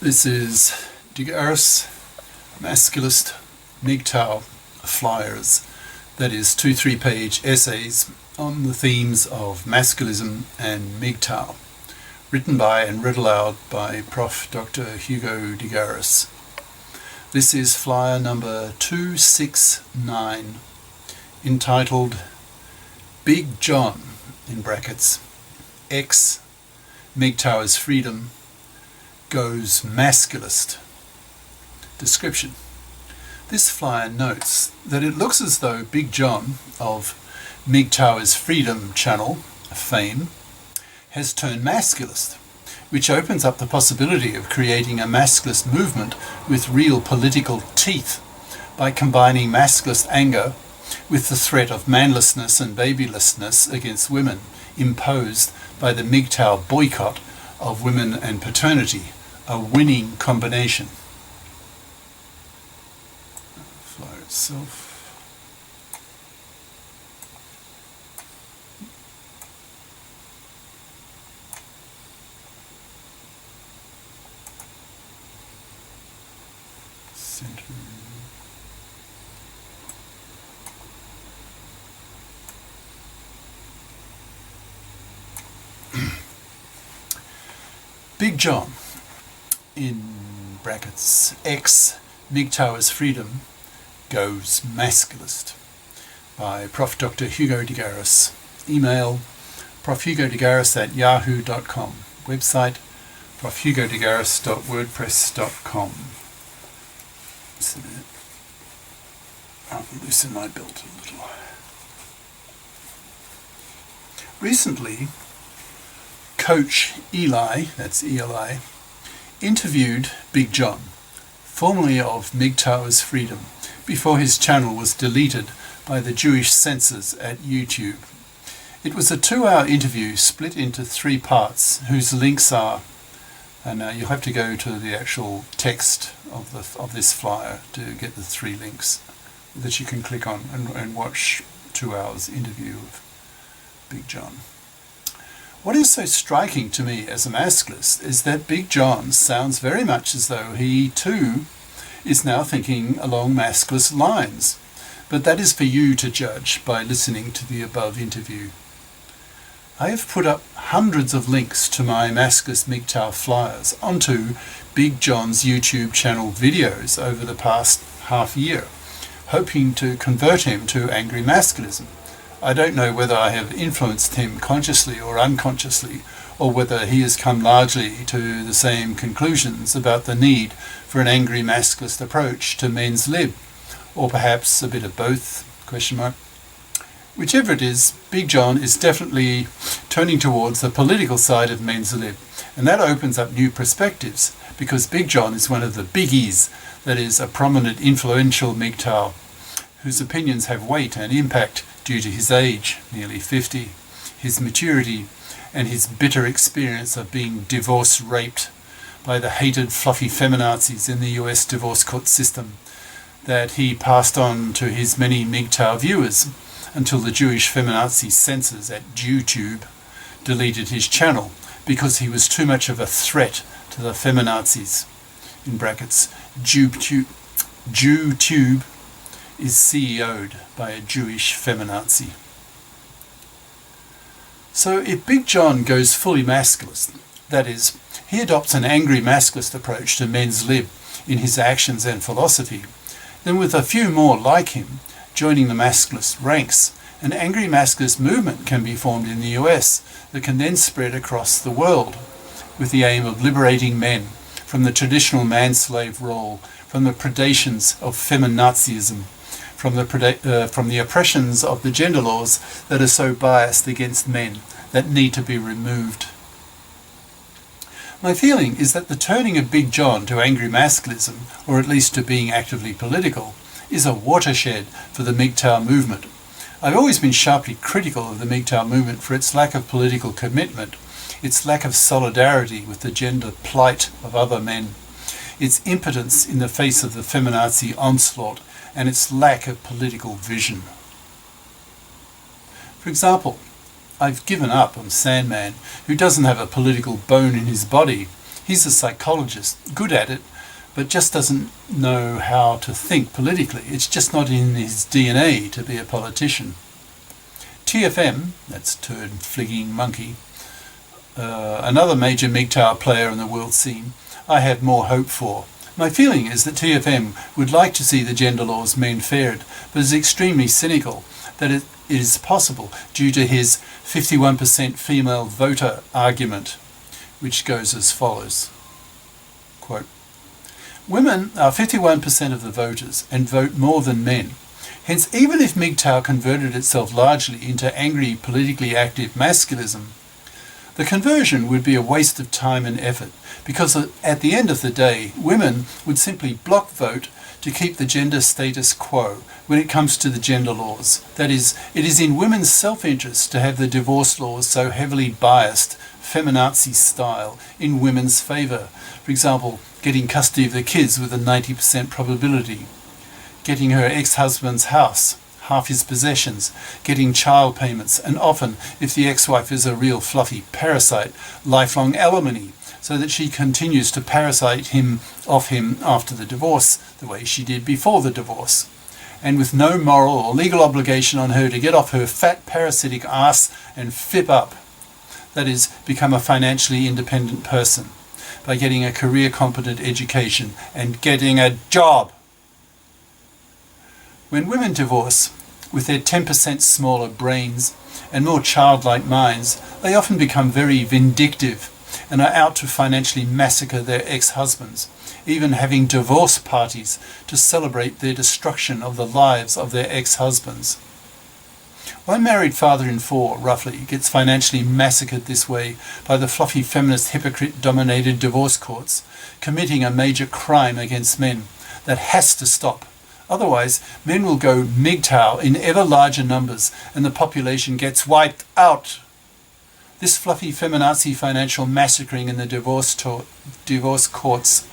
This is Garis, Masculist, MGTOW flyers, that is 2 3-page essays on the themes of masculism and MGTOW, written by and read aloud by Prof. Dr. Hugo de Garis. This is flyer number 269, entitled Big John, in brackets, X, MGTOW is freedom, goes Masculist. Description. This flyer notes that it looks as though Big John of MGTOW is freedom channel fame has turned masculist, which opens up the possibility of creating a masculist movement with real political teeth by combining masculist anger with the threat of manlessness and babylessness against women imposed by the MGTOW boycott of women and paternity, a winning combination. Flyer itself. Center. Big John, in brackets, X, MGTOW is freedom, goes Masculist, by Prof. Dr. Hugo de Garis. Email, profhugodegaris@yahoo.com. Website, profhugodegaris.wordpress.com. I'll loosen my belt a little. Recently, Coach Eli, that's Eli, interviewed Big John, formerly of MGTOW is freedom, before his channel was deleted by the Jewish censors at YouTube. It was a 2-hour interview split into 3 parts, whose links are, and you'll have to go to the actual text of this flyer to get the 3 links that you can click on and watch 2 hours interview of Big John. What is so striking to me as a masculist is that Big John sounds very much as though he too is now thinking along masculist lines, but that is for you to judge by listening to the above interview. I have put up hundreds of links to my Masculist MGTOW flyers onto Big John's YouTube channel videos over the past half year, hoping to convert him to angry masculism. I don't know whether I have influenced him consciously or unconsciously, or whether he has come largely to the same conclusions about the need for an angry masculist approach to men's lib, or perhaps a bit of both, ? Whichever it is, Big John is definitely turning towards the political side of men's lib, and that opens up new perspectives, because Big John is one of the biggies, that is, a prominent, influential MGTOW, whose opinions have weight and impact due to his age, nearly 50, his maturity, and his bitter experience of being divorce-raped by the hated fluffy feminazis in the US divorce court system that he passed on to his many MGTOW viewers until the Jewish feminazi censors at YouTube deleted his channel because he was too much of a threat to the feminazis. In brackets, JewTube is CEO'd by a Jewish feminazi. So if Big John goes fully masculist, that is, he adopts an angry masculist approach to men's lib in his actions and philosophy, then with a few more like him joining the masculist ranks, an angry masculist movement can be formed in the US that can then spread across the world with the aim of liberating men from the traditional man-slave role, from the predations of feminazism, from the oppressions of the gender laws that are so biased against men that need to be removed. My feeling is that the turning of Big John to angry masculism, or at least to being actively political, is a watershed for the MGTOW movement. I've always been sharply critical of the MGTOW movement for its lack of political commitment, its lack of solidarity with the gender plight of other men, its impotence in the face of the feminazi onslaught, and its lack of political vision. For example, I've given up on Sandman, who doesn't have a political bone in his body. He's a psychologist, good at it, but just doesn't know how to think politically. It's just not in his DNA to be a politician. TFM, that's turd-fligging monkey, another major MGTOW player in the world scene, I have more hope for. My feeling is that TFM would like to see the gender laws men fared, but is extremely cynical that it is possible due to his 51% female voter argument, which goes as follows. Quote, women are 51% of the voters and vote more than men. Hence, even if MGTOW converted itself largely into angry, politically active masculism, the conversion would be a waste of time and effort, because at the end of the day, women would simply block vote to keep the gender status quo when it comes to the gender laws. That is, it is in women's self-interest to have the divorce laws so heavily biased, feminazi style, in women's favour. For example, getting custody of the kids with a 90% probability, getting her ex-husband's house, half his possessions, getting child payments, and often, if the ex-wife is a real fluffy parasite, lifelong alimony, so that she continues to parasite him off him after the divorce, the way she did before the divorce, and with no moral or legal obligation on her to get off her fat parasitic ass and fip up. That is, become a financially independent person by getting a career-competent education and getting a job. When women divorce, with their 10% smaller brains and more childlike minds, they often become very vindictive and are out to financially massacre their ex-husbands, even having divorce parties to celebrate their destruction of the lives of their ex-husbands. One married father in four, roughly, gets financially massacred this way by the fluffy feminist hypocrite-dominated divorce courts, committing a major crime against men that has to stop. Otherwise, men will go MGTOW in ever larger numbers and the population gets wiped out. This fluffy feminazi financial massacring in the divorce courts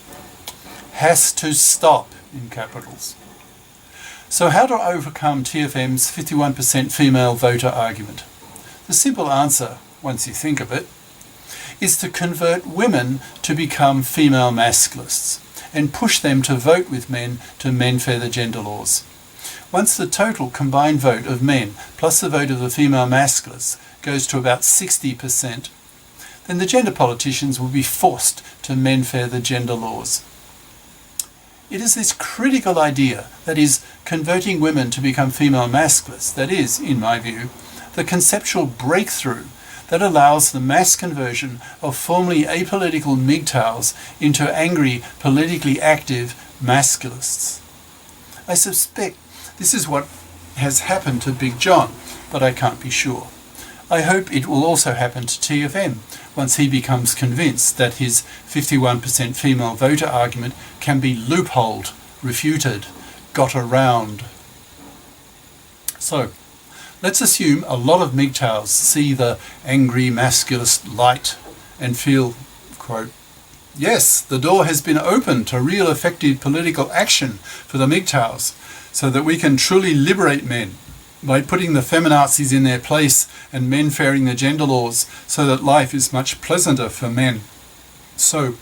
has to stop, in capitals. So how to overcome TFM's 51% female voter argument? The simple answer, once you think of it, is to convert women to become female masculists and push them to vote with men to men-fair the gender laws. Once the total combined vote of men plus the vote of the female masculists goes to about 60%, then the gender politicians will be forced to men-fair the gender laws. It is this critical idea, that is, converting women to become female masculists, that is, in my view, the conceptual breakthrough that allows the mass conversion of formerly apolitical MGTOWs into angry, politically active masculists. I suspect this is what has happened to Big John, but I can't be sure. I hope it will also happen to TFM once he becomes convinced that his 51% female voter argument can be loopholed, refuted, got around. So, let's assume a lot of MGTOWs see the angry masculist light and feel, quote, yes, the door has been opened to real effective political action for the MGTOWs so that we can truly liberate men by putting the feminazis in their place and men fairing the gender laws so that life is much pleasanter for men. So,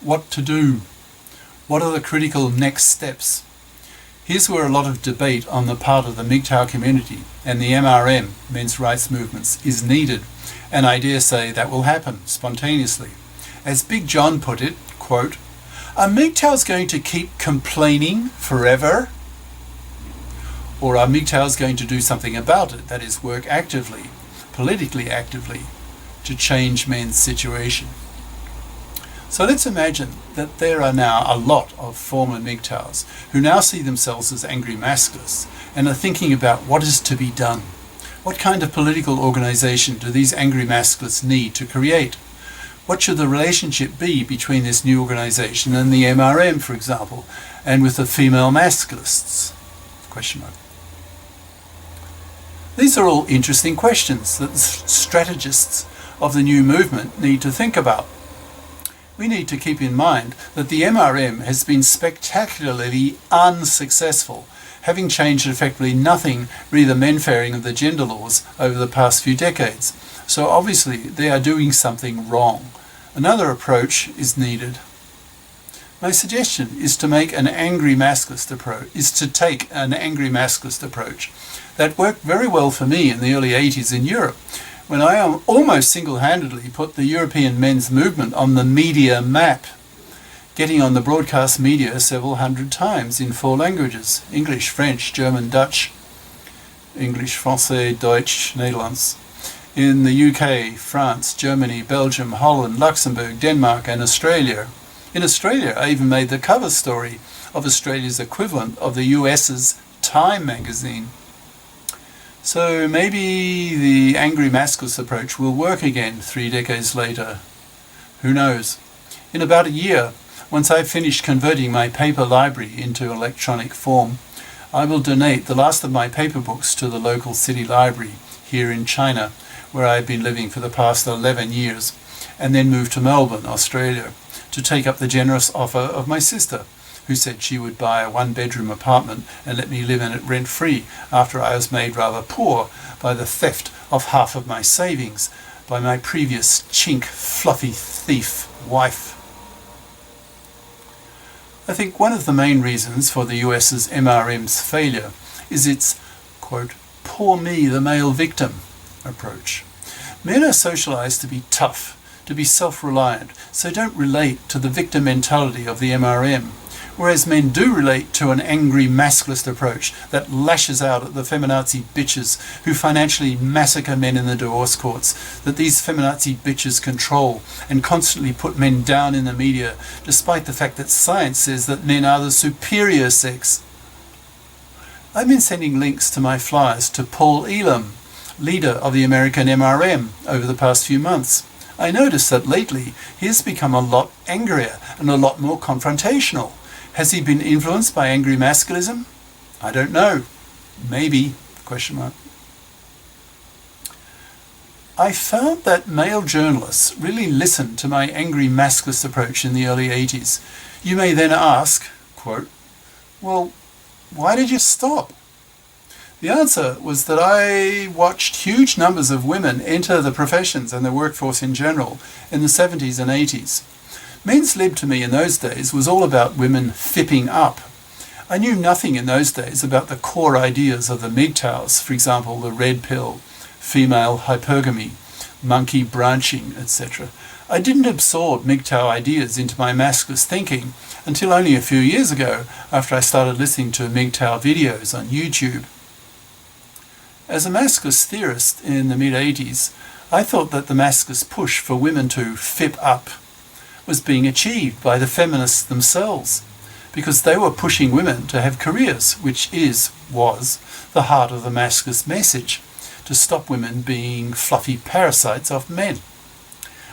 what to do? What are the critical next steps? Here's where a lot of debate on the part of the MGTOW community and the MRM, men's rights movements, is needed, and I dare say that will happen spontaneously. As Big John put it, quote, are MGTOWs going to keep complaining forever? Or are MGTOWs going to do something about it, that is, work actively, politically actively, to change men's situation? So let's imagine that there are now a lot of former MGTOWs who now see themselves as angry masculists and are thinking about what is to be done. What kind of political organisation do these angry masculists need to create? What should the relationship be between this new organisation and the MRM, for example, and with the female masculists? Question mark. These are all interesting questions that the strategists of the new movement need to think about. We need to keep in mind that the MRM has been spectacularly unsuccessful, having changed effectively nothing re the men-fairing of the gender laws over the past few decades. So obviously they are doing something wrong. Another approach is needed. My suggestion is to make an angry masculist approach. That worked very well for me in the early 80s in Europe, when I almost single-handedly put the European men's movement on the media map, getting on the broadcast media several hundred times in 4 languages: English, French, German, Dutch, English, Français, Deutsch, Nederlands, in the UK, France, Germany, Belgium, Holland, Luxembourg, Denmark and Australia. In Australia, I even made the cover story of Australia's equivalent of the US's Time magazine. So maybe the angry masculist approach will work again 3 decades later. Who knows? In about a year, once I've finished converting my paper library into electronic form, I will donate the last of my paper books to the local city library here in China, where I've been living for the past 11 years, and then move to Melbourne, Australia, to take up the generous offer of my sister, who said she would buy a 1-bedroom apartment and let me live in it rent-free after I was made rather poor by the theft of half of my savings by my previous chink, fluffy thief wife. I think one of the main reasons for the US's MRM's failure is its, quote, poor me, the male victim approach. Men are socialized to be tough, to be self-reliant, so don't relate to the victim mentality of the MRM, whereas men do relate to an angry masculist approach that lashes out at the feminazi bitches who financially massacre men in the divorce courts, that these feminazi bitches control and constantly put men down in the media, despite the fact that science says that men are the superior sex. I've been sending links to my flyers to Paul Elam, leader of the American MRM, over the past few months. I noticed that lately he has become a lot angrier and a lot more confrontational. Has he been influenced by angry masculism? I don't know. Maybe, ? I found that male journalists really listened to my angry masculist approach in the early 80s. You may then ask, quote, well, why did you stop? The answer was that I watched huge numbers of women enter the professions and the workforce in general in the 70s and 80s. Men's lib to me in those days was all about women fipping up. I knew nothing in those days about the core ideas of the MGTOWs, for example, the red pill, female hypergamy, monkey branching, etc. I didn't absorb MGTOW ideas into my masculist thinking until only a few years ago, after I started listening to MGTOW videos on YouTube. As a masculist theorist in the mid-80s, I thought that the masculist push for women to fip up was being achieved by the feminists themselves, because they were pushing women to have careers, which was the heart of the masculist message, to stop women being fluffy parasites of men.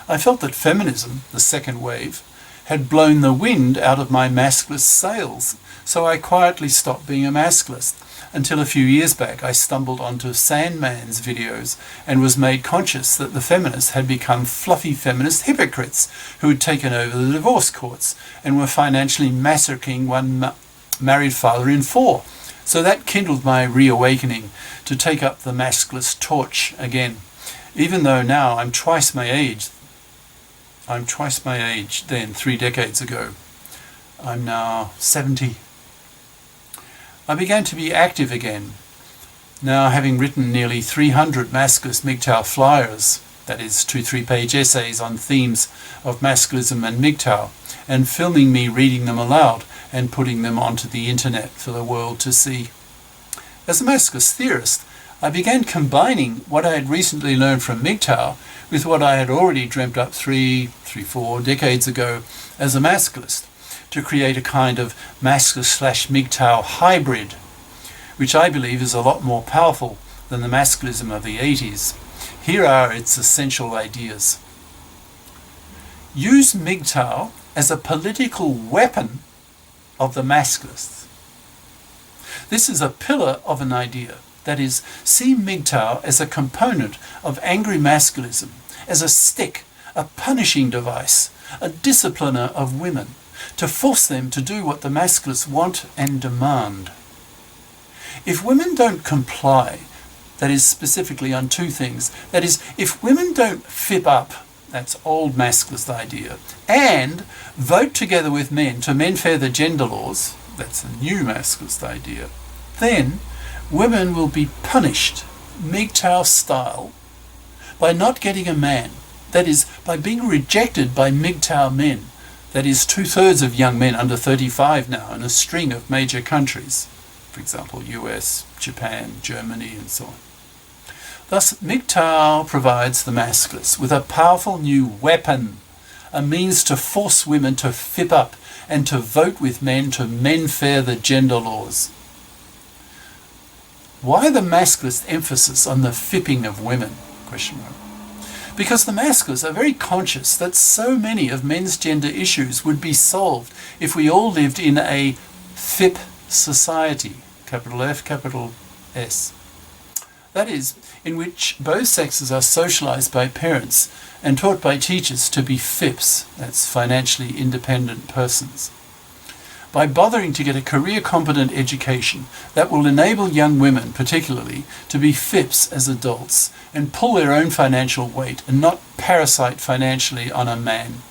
I felt that feminism, the second wave, had blown the wind out of my masculist sails, so I quietly stopped being a masculist, until a few years back I stumbled onto Sandman's videos and was made conscious that the feminists had become fluffy feminist hypocrites who had taken over the divorce courts and were financially massacring one married father in 4. So that kindled my reawakening to take up the masculist torch again, even though now I'm twice my age then 3 decades ago. I'm now 70. I began to be active again, now having written nearly 300 masculist MGTOW flyers, that is 2 3-page essays on themes of masculism and MGTOW, and filming me reading them aloud and putting them onto the internet for the world to see. As a masculist theorist, I began combining what I had recently learned from MGTOW with what I had already dreamt up 4 decades ago as a masculist, to create a kind of masculist/MGTOW hybrid, which I believe is a lot more powerful than the masculism of the 80s. Here are its essential ideas. Use MGTOW as a political weapon of the masculists. This is a pillar of an idea. That is, see MGTOW as a component of angry masculism, as a stick, a punishing device, a discipliner of women, to force them to do what the masculists want and demand. If women don't comply, that is specifically on 2 things, that is, if women don't fip up that's old masculist idea, and vote together with men to mend further gender laws, that's a new masculist idea, then women will be punished, MGTOW style, by not getting a man. That is, by being rejected by MGTOW men. That is, 2/3 of young men under 35 now in a string of major countries. For example, US, Japan, Germany, and so on. Thus, MGTOW provides the masculists with a powerful new weapon, a means to force women to fip up and to vote with men to mend fair the gender laws. Why the masculist emphasis on the fipping of women? Because the masculists are very conscious that so many of men's gender issues would be solved if we all lived in a FIP society, capital F, capital S. That is, in which both sexes are socialized by parents and taught by teachers to be FIPs, that's financially independent persons. By bothering to get a career-competent education that will enable young women, particularly, to be FIPs as adults and pull their own financial weight and not parasite financially on a man.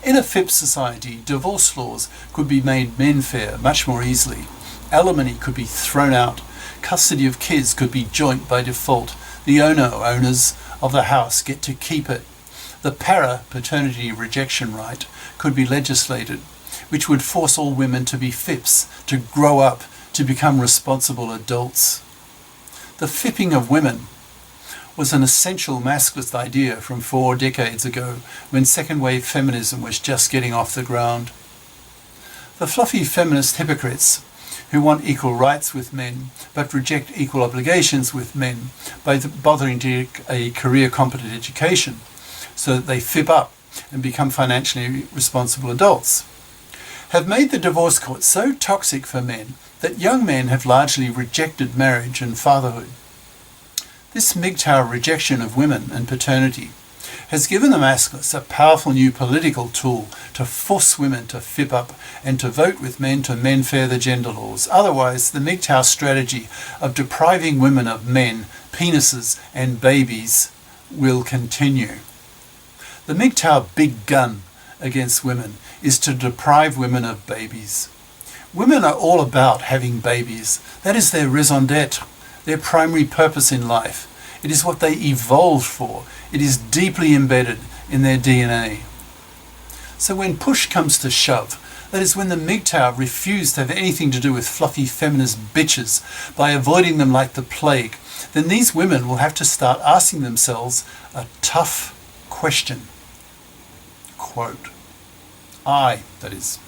In a FIP society, divorce laws could be made men fair much more easily. Alimony could be thrown out. Custody of kids could be joint by default. The owners of the house get to keep it. The paternity rejection right could be legislated, which would force all women to be FIPs, to grow up, to become responsible adults. The fipping of women was an essential masculist idea from 4 decades ago, when second-wave feminism was just getting off the ground. The fluffy feminist hypocrites who want equal rights with men, but reject equal obligations with men by bothering to get a career-competent education, so that they fip up and become financially responsible adults, have made the divorce court so toxic for men that young men have largely rejected marriage and fatherhood. This MGTOW rejection of women and paternity has given the masculists a powerful new political tool to force women to fip up and to vote with men to mend fair the gender laws. Otherwise, the MGTOW strategy of depriving women of men, penises and babies will continue. The MGTOW big gun against women is to deprive women of babies. Women are all about having babies. That is their raison d'etre, their primary purpose in life. It is what they evolved for. It is deeply embedded in their DNA. So when push comes to shove, that is when the MGTOW refuse to have anything to do with fluffy feminist bitches by avoiding them like the plague, then these women will have to start asking themselves a tough question. Quote, that is,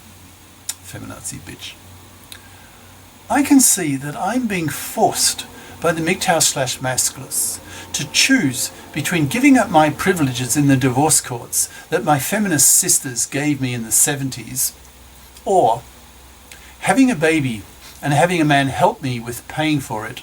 feminazi bitch, I can see that I'm being forced by the MGTOW/masculists to choose between giving up my privileges in the divorce courts that my feminist sisters gave me in the 70s, or having a baby and having a man help me with paying for it.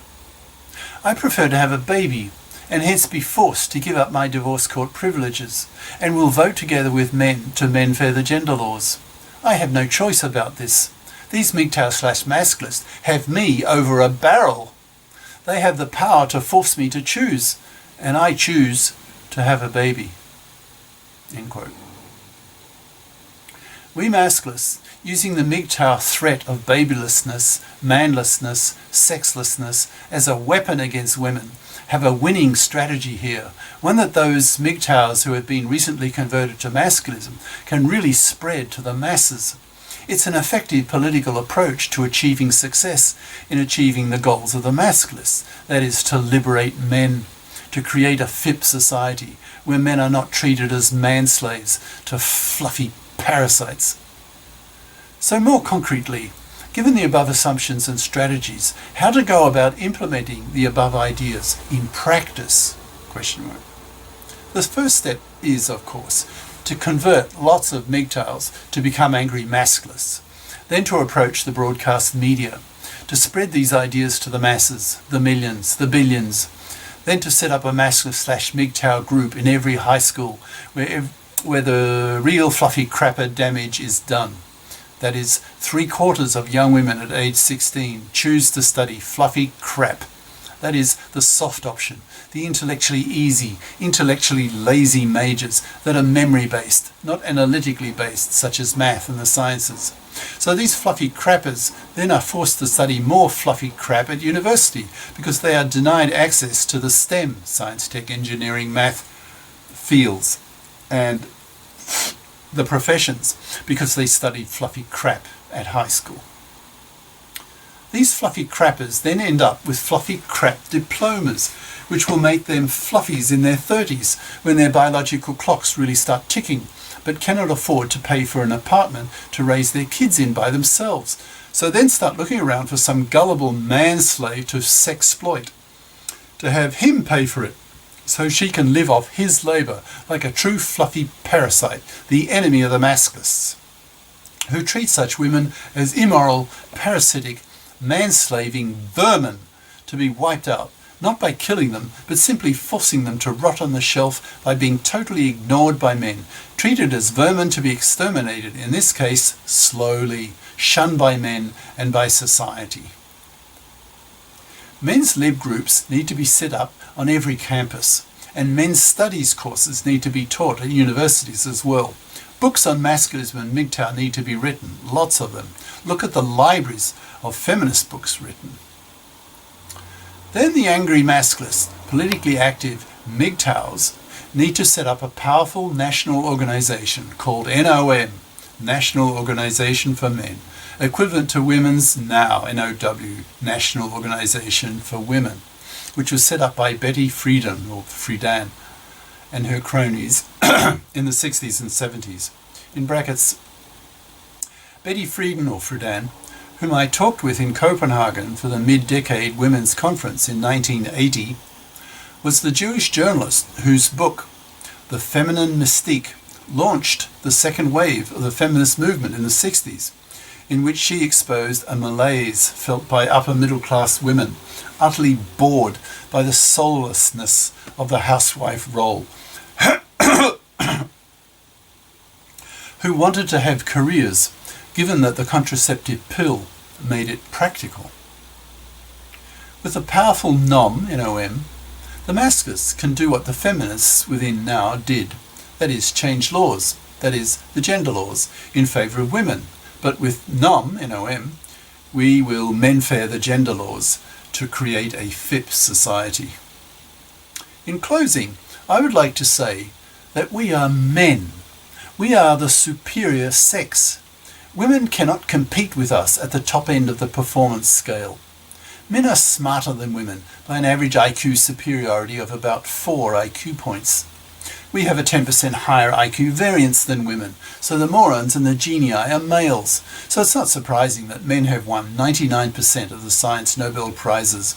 I prefer to have a baby and hence be forced to give up my divorce court privileges and will vote together with men to mend fair the gender laws. I have no choice about this. These MGTOW/masculists have me over a barrel. They have the power to force me to choose, and I choose to have a baby. End quote. We masculists, using the MGTOW threat of babylessness, manlessness, sexlessness as a weapon against women, have a winning strategy here, one that those MGTOWs who have been recently converted to masculism can really spread to the masses. It's an effective political approach to achieving success in achieving the goals of the masculists, that is, to liberate men, to create a FIP society where men are not treated as man-slaves to fluffy parasites. So more concretely, given the above assumptions and strategies, how to go about implementing the above ideas in practice? The first step is, of course, to convert lots of MGTOWs to become angry masculists, then to approach the broadcast media, to spread these ideas to the masses, the millions, the billions, then to set up a masculist/MGTOW group in every high school where the real fluffy crapper damage is done. That is, 3/4 of young women at age 16 choose to study fluffy crap That is, the soft option, the intellectually easy, intellectually lazy majors that are memory-based, not analytically based, such as math and the sciences. So these fluffy crappers then are forced to study more fluffy crap at university because they are denied access to the STEM, science, tech, engineering, math fields and the professions because they studied fluffy crap at high school. These fluffy crappers then end up with fluffy crap diplomas, which will make them fluffies in their 30s when their biological clocks really start ticking, but cannot afford to pay for an apartment to raise their kids in by themselves. So then start looking around for some gullible manslave to sexploit, to have him pay for it, so she can live off his labour like a true fluffy parasite, the enemy of the Masculists, who treat such women as immoral, parasitic, manslaving vermin to be wiped out, not by killing them, but simply forcing them to rot on the shelf by being totally ignored by men, treated as vermin to be exterminated, in this case, slowly, shunned by men and by society. Men's lib groups need to be set up on every campus, and men's studies courses need to be taught at universities as well. Books on masculism and MGTOW need to be written, lots of them. Look at the libraries of feminist books written. Then the angry masculists, politically active MGTOWs, need to set up a powerful national organisation called NOM, National Organisation for Men, equivalent to Women's NOW, NOW, National Organisation for Women, which was set up by Betty Friedan, or Friedan, and her cronies in the 60s and 70s. In brackets, Betty Friedan, or Friedan, whom I talked with in Copenhagen for the Mid-Decade Women's Conference in 1980, was the Jewish journalist whose book, The Feminine Mystique, launched the second wave of the feminist movement in the 60s, in which she exposed a malaise felt by upper-middle-class women, utterly bored by the soullessness of the housewife role, who wanted to have careers, given that the contraceptive pill made it practical. With the powerful NOM, N-O-M, the Masculists can do what the feminists within NOW did, that is, change laws, that is, the gender laws, in favour of women. But with NOM, N-O-M, we will menfare the gender laws to create a FIP society. In closing, I would like to say that we are men. We are the superior sex. Women cannot compete with us at the top end of the performance scale. Men are smarter than women by an average IQ superiority of about 4 IQ points. We have a 10% higher IQ variance than women, so the morons and the genii are males. So it's not surprising that men have won 99% of the Science Nobel Prizes.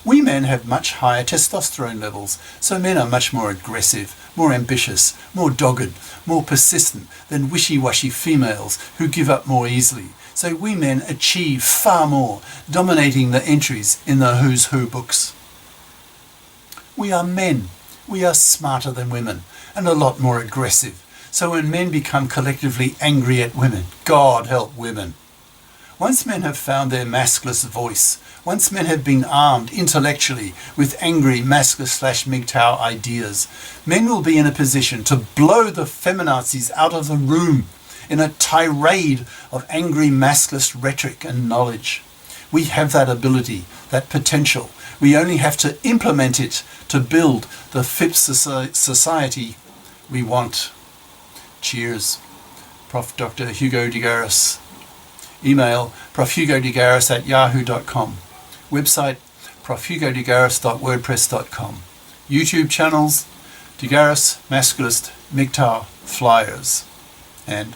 We men have much higher testosterone levels, so men are much more aggressive, more ambitious, more dogged, more persistent than wishy-washy females who give up more easily. So we men achieve far more, dominating the entries in the Who's Who books. We are men. We are smarter than women and a lot more aggressive. So when men become collectively angry at women, God help women. Once men have found their masculist voice, once men have been armed intellectually with angry masculist/MGTOW ideas, men will be in a position to blow the feminazis out of the room in a tirade of angry masculist rhetoric and knowledge. We have that ability, that potential. We only have to implement it to build the FIP society we want. Cheers. Prof. Dr. Hugo de Garis. Email profhugodegaris@yahoo.com. Website profhugodegaris.wordpress.com. YouTube channels De Garis, Masculist, MGTOW, Flyers, and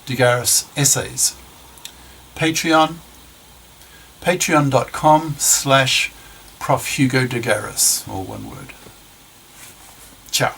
De Garis Essays. Patreon, patreon.com/profhugodegaris, all one word. Ciao.